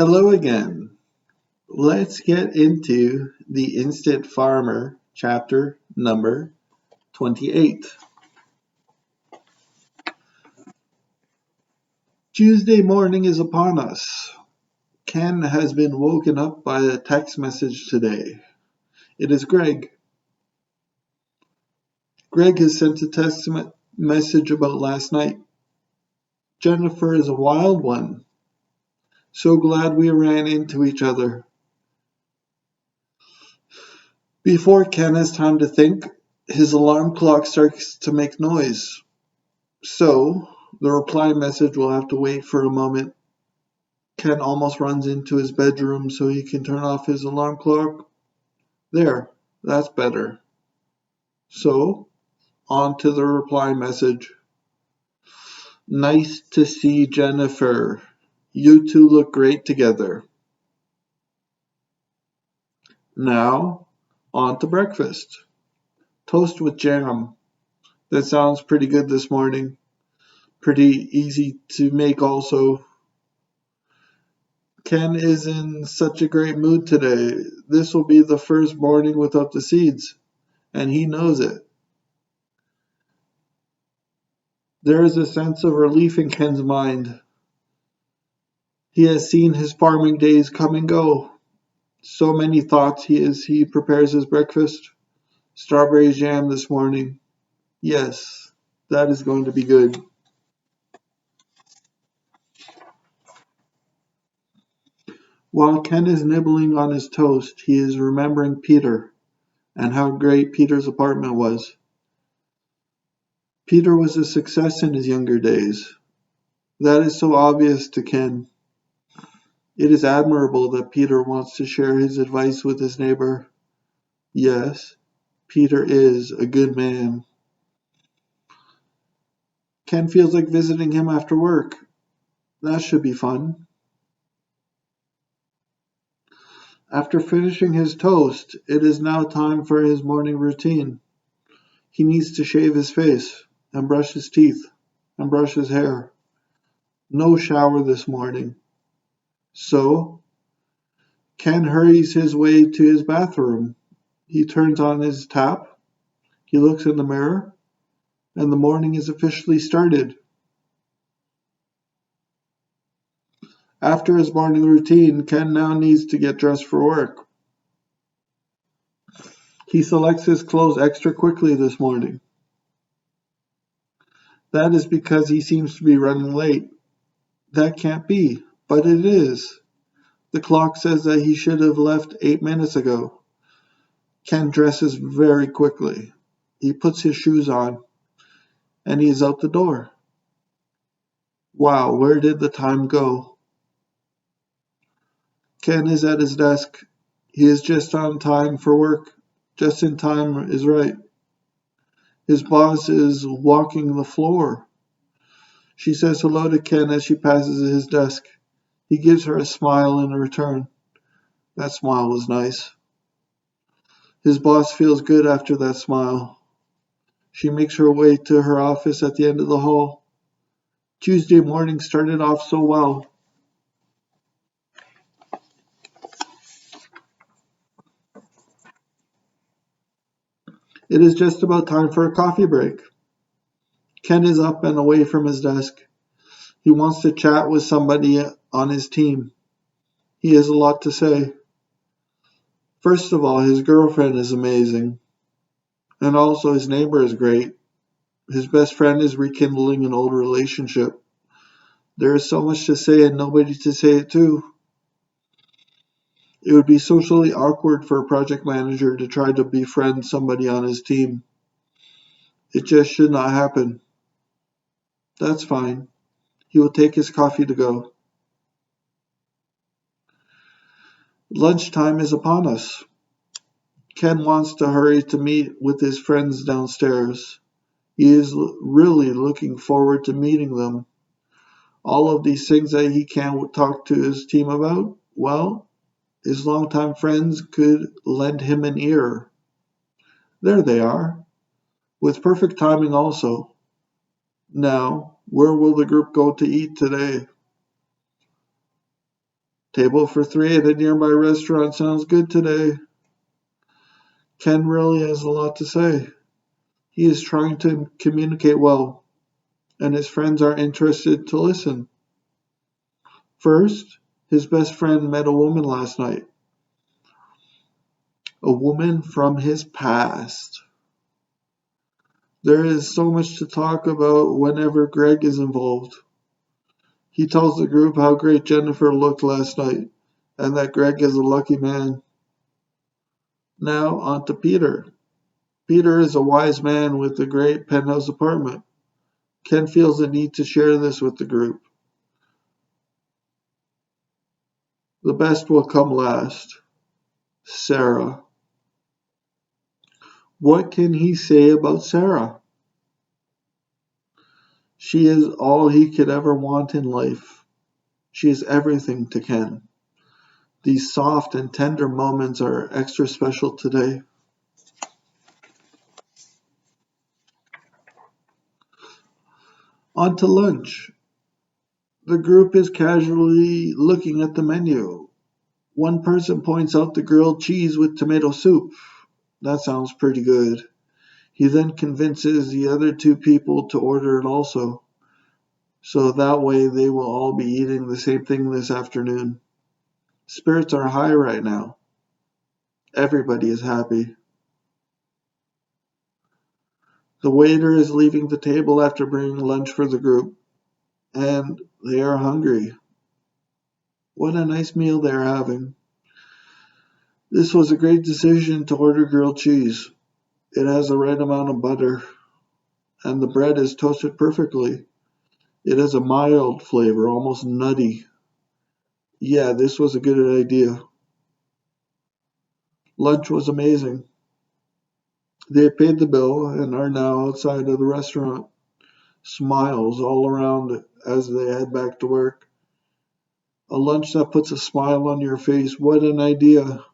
Hello again. Let's get into the Instant Farmer chapter number 28. Tuesday morning is upon us. Ken has been woken up by a text message today. It is Greg. Greg has sent a text message about last night. Jennifer is a wild one. So glad we ran into each other. Before Ken has time to think, his alarm clock starts to make noise. So, the reply message will have to wait for a moment. Ken almost runs into his bedroom so he can turn off his alarm clock. There, that's better. So, on to the reply message. Nice to see Jennifer. You two look great together. Now, on to breakfast. Toast with jam. That sounds pretty good this morning. Pretty easy to make also. Ken is in such a great mood today. This will be the first morning without the seeds, and he knows it. There is a sense of relief in Ken's mind. He has seen his farming days come and go. So many thoughts as he prepares his breakfast. Strawberry jam this morning. Yes, that is going to be good. While Ken is nibbling on his toast, he is remembering Peter and how great Peter's apartment was. Peter was a success in his younger days. That is so obvious to Ken. It is admirable that Peter wants to share his advice with his neighbor. Yes, Peter is a good man. Ken feels like visiting him after work. That should be fun. After finishing his toast, it is now time for his morning routine. He needs to shave his face, and brush his teeth, and brush his hair. No shower this morning. So, Ken hurries his way to his bathroom. He turns on his tap. He looks in the mirror, and the morning is officially started. After his morning routine, Ken now needs to get dressed for work. He selects his clothes extra quickly this morning. That is because he seems to be running late. That can't be, but it is. The clock says that he should have left 8 minutes ago. Ken dresses very quickly. He puts his shoes on, and he is out the door. Wow, where did the time go? Ken is at his desk. He is just on time for work. Just in time is right. His boss is walking the floor. She says hello to Ken as she passes his desk. He gives her a smile in return. That smile was nice. His boss feels good after that smile. She makes her way to her office at the end of the hall. Tuesday morning started off so well. It is just about time for a coffee break. Ken is up and away from his desk. He wants to chat with somebody on his team. He has a lot to say. First of all, his girlfriend is amazing. And also his neighbor is great. His best friend is rekindling an old relationship. There is so much to say and nobody to say it to. It would be socially awkward for a project manager to try to befriend somebody on his team. It just should not happen. That's fine. He will take his coffee to go. Lunchtime is upon us. Ken wants to hurry to meet with his friends downstairs. He is really looking forward to meeting them. All of these things that he can't talk to his team about, well, his longtime friends could lend him an ear. There they are, with perfect timing also. Now, where will the group go to eat today? Table for three at a nearby restaurant sounds good today. Ken really has a lot to say. He is trying to communicate well, and his friends are interested to listen. First, his best friend met a woman last night. A woman from his past. There is so much to talk about whenever Greg is involved. He tells the group how great Jennifer looked last night, and that Greg is a lucky man. Now on to Peter. Peter is a wise man with a great penthouse apartment. Ken feels the need to share this with the group. The best will come last. Sarah. What can he say about Sarah? She is all he could ever want in life. She is everything to Ken. These soft and tender moments are extra special today. On to lunch. The group is casually looking at the menu. One person points out the grilled cheese with tomato soup. That sounds pretty good. He then convinces the other two people to order it also, so that way they will all be eating the same thing this afternoon. Spirits are high right now. Everybody is happy. The waiter is leaving the table after bringing lunch for the group, and they are hungry. What a nice meal they are having. This was a great decision to order grilled cheese. It has the right amount of butter, and the bread is toasted perfectly. It has a mild flavor, almost nutty. Yeah, this was a good idea. Lunch was amazing. They paid the bill and are now outside of the restaurant. Smiles all around as they head back to work. A lunch that puts a smile on your face. What an idea.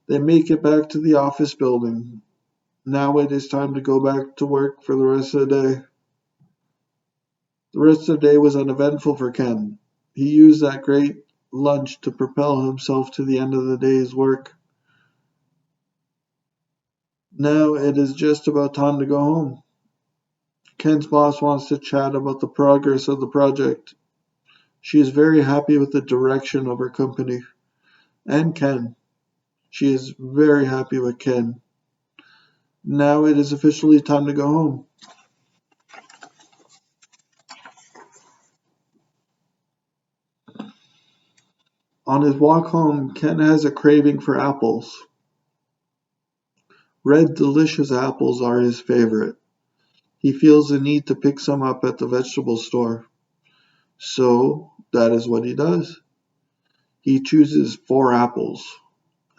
They make it back to the office building. Now it is time to go back to work for the rest of the day. The rest of the day was uneventful for Ken. He used that great lunch to propel himself to the end of the day's work. Now it is just about time to go home. Ken's boss wants to chat about the progress of the project. She is very happy with the direction of her company. And Ken. She is very happy with Ken. Now it is officially time to go home. On his walk home, Ken has a craving for apples. Red delicious apples are his favorite. He feels the need to pick some up at the vegetable store. So that is what he does. He chooses 4 apples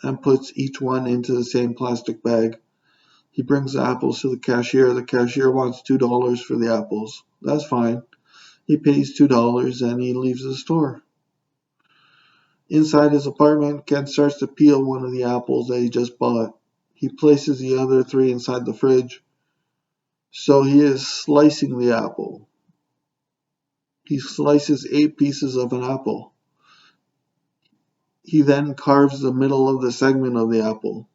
and puts each one into the same plastic bag. He brings the apples to the cashier. The cashier wants $2 for the apples. That's fine. He pays $2 and he leaves the store. Inside his apartment, Ken starts to peel one of the apples that he just bought. He places the other 3 inside the fridge. So he is slicing the apple. He slices 8 pieces of an apple. He then carves the middle of the segment of the apple.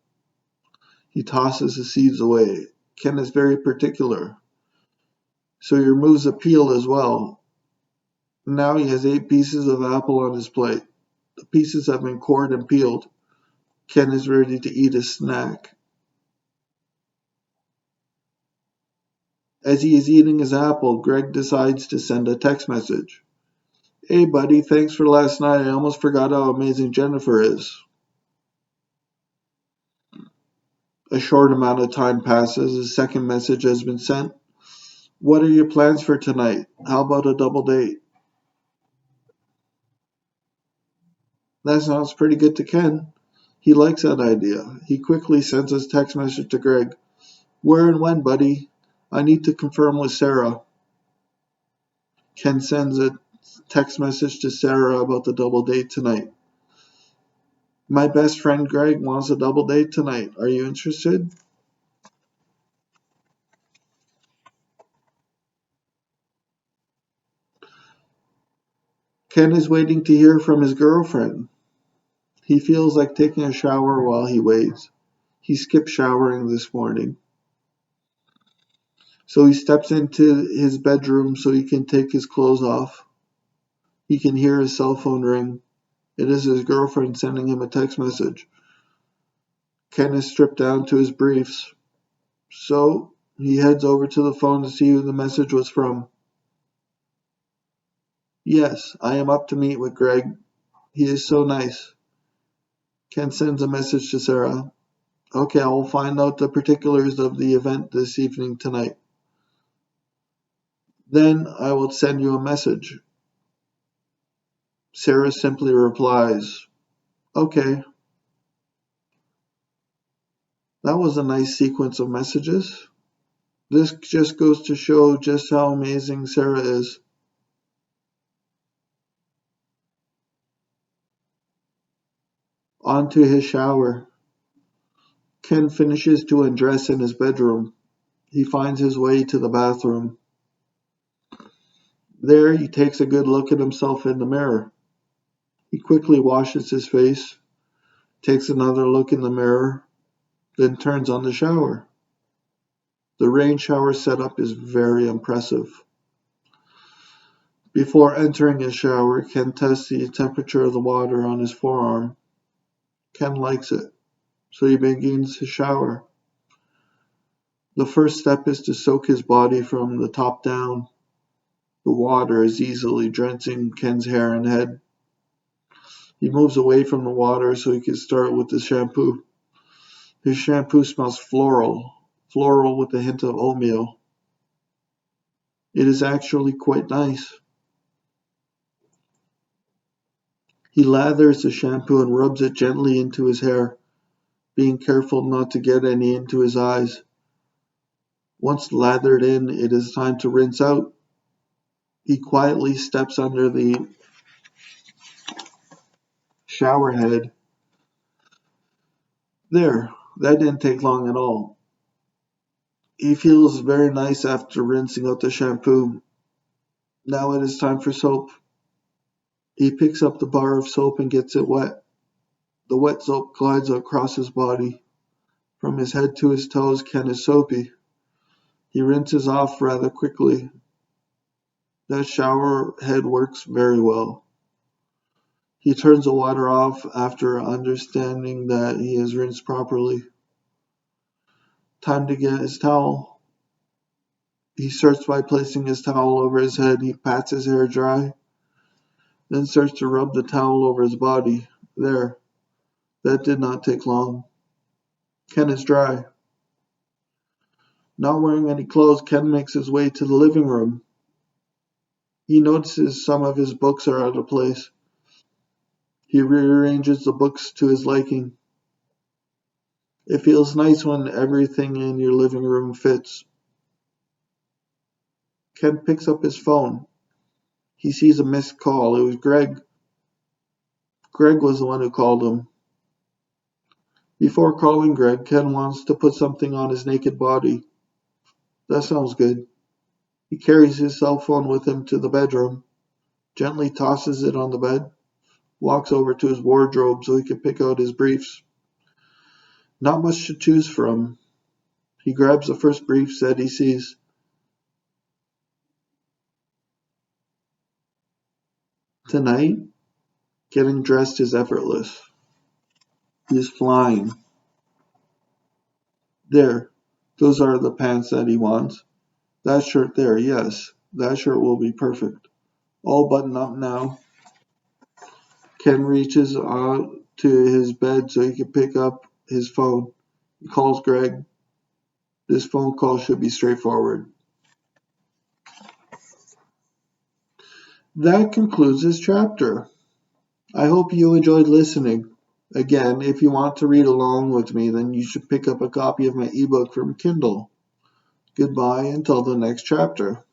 He tosses the seeds away. Ken is very particular. So he removes the peel as well. Now he has 8 pieces of apple on his plate. The pieces have been cored and peeled. Ken is ready to eat his snack. As he is eating his apple, Greg decides to send a text message. Hey buddy, thanks for last night. I almost forgot how amazing Jennifer is. A short amount of time passes. A second message has been sent. What are your plans for tonight? How about a double date? That sounds pretty good to Ken. He likes that idea. He quickly sends his text message to Greg. Where and when, buddy? I need to confirm with Sarah. Ken sends a text message to Sarah about the double date tonight. My best friend Greg wants a double date tonight. Are you interested? Ken is waiting to hear from his girlfriend. He feels like taking a shower while he waits. He skipped showering this morning. So he steps into his bedroom so he can take his clothes off. He can hear his cell phone ring. It is his girlfriend sending him a text message. Ken is stripped down to his briefs. So he heads over to the phone to see who the message was from. Yes, I am up to meet with Greg. He is so nice. Ken sends a message to Sarah. Okay, I will find out the particulars of the event this evening tonight. Then I will send you a message. Sarah simply replies, okay. That was a nice sequence of messages. This just goes to show just how amazing Sarah is. On to his shower. Ken finishes to undress in his bedroom. He finds his way to the bathroom. There he takes a good look at himself in the mirror. He quickly washes his face, takes another look in the mirror, then turns on the shower. The rain shower setup is very impressive. Before entering his shower, Ken tests the temperature of the water on his forearm. Ken likes it, so he begins his shower. The first step is to soak his body from the top down. The water is easily drenching Ken's hair and head. He moves away from the water so he can start with the shampoo. His shampoo smells floral with a hint of oatmeal. It is actually quite nice. He lathers the shampoo and rubs it gently into his hair, being careful not to get any into his eyes. Once lathered in, it is time to rinse out. He quietly steps under the shower head. There, that didn't take long at all. He feels very nice after rinsing out the shampoo. Now it is time for soap. He picks up the bar of soap and gets it wet. The wet soap glides across his body. From his head to his toes, Ken is soapy. He rinses off rather quickly. That shower head works very well. He turns the water off after understanding that he has rinsed properly. Time to get his towel. He starts by placing his towel over his head. He pats his hair dry, then starts to rub the towel over his body. There. That did not take long. Ken is dry. Not wearing any clothes, Ken makes his way to the living room. He notices some of his books are out of place. He rearranges the books to his liking. It feels nice when everything in your living room fits. Ken picks up his phone. He sees a missed call. It was Greg. Greg was the one who called him. Before calling Greg, Ken wants to put something on his naked body. That sounds good. He carries his cell phone with him to the bedroom, gently tosses it on the bed, walks over to his wardrobe so he can pick out his briefs. Not much to choose from. He grabs the first briefs that he sees. Tonight, getting dressed is effortless. He is flying. There, those are the pants that he wants. That shirt there, yes, that shirt will be perfect. All buttoned up now. Ken reaches out to his bed so he can pick up his phone. He calls Greg. This phone call should be straightforward. That concludes this chapter. I hope you enjoyed listening. Again, if you want to read along with me, then you should pick up a copy of my ebook from Kindle. Goodbye until the next chapter.